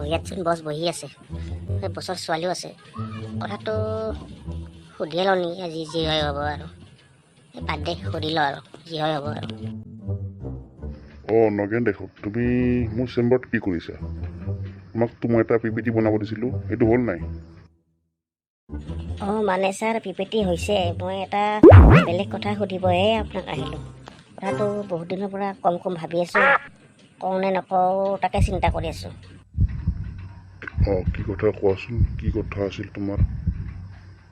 ইয়াতচোন বছ বহি আছে, বছৰ ছোৱালীও আছে। কথাটো সুধিয়ে লওঁ নি, আজি যি হয় হ'ব আৰু। বাদ দে, সুধি লওঁ আৰু যি হয় হ'ব আৰু। নগেন দেখোন, তুমি মোৰ চেম্বাৰত কি কৰিছা? তোমাকতো মই এটা PPT বনাব দিছিলোঁ, এইটো হ'ল নাই? মানে ছাৰ PPT হৈছে। মই এটা বেলেগ কথা সুধিবহে আপোনাক আহিলোঁ। কথাটো বহুত দিনৰ পৰা কম ভাবি আছোঁ, কওঁ নে নকওঁ তাকে চিন্তা কৰি আছোঁ। কি কথা কোৱাচোন, কি কথা আছিল তোমাৰ?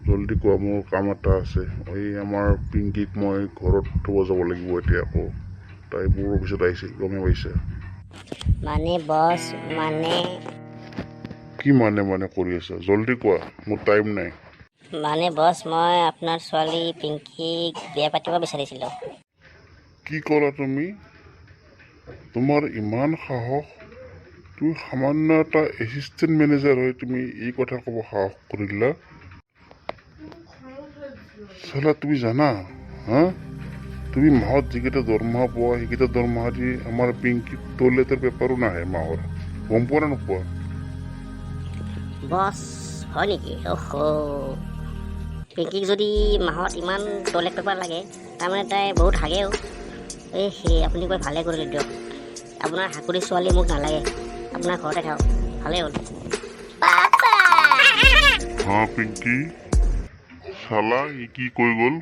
জল্দি কোৱা, মোৰ কাম এটা আছে। এই আমাৰ পিংকিক মই ঘৰত থ'ব যাব লাগিব এতিয়া আকৌ। তাই মোৰ অফিচত আহিছিল, গমে পাইছে। মানে বছ, কি মানে কৰি আছা? জল্দি কোৱা, মোৰ টাইম নাই। মানে বছ, মই আপোনাৰ ছোৱালী পিংকিক বিয়া পাতিব বিচাৰিছিলোঁ। কি ক'লা তুমি? তোমাৰ ইমান সাহস? তুমি সামান্য এটা এছিষ্টেণ্ট মেনেজাৰ হৈ তুমি এই কথা ক'ব সাহস কৰিলা? চালা, তুমি জানা তুমি মাহত যিকেইটা দৰমহা পোৱা, সেইকেইটা দৰমহা দি আমাৰ পিংকিত টয়লেটৰ পেপাৰো নাহে মাহৰ। গম পোৱা নে নোপোৱা? বছ হয় নেকি? পিংকিক যদি মাহত ইমান টয়লেট পেপাৰ লাগে, তাৰমানে তাই বহুত হাগেও। আপুনি কৈ ভালে কৰিলে দিয়ক। আপোনাৰ হাকুৰি ছোৱালী মোক নালাগে, আপোনাৰ ঘৰতে থাকক, ভালেই হ'ল। পিংকি, চালা ই কি কৈ গ'ল?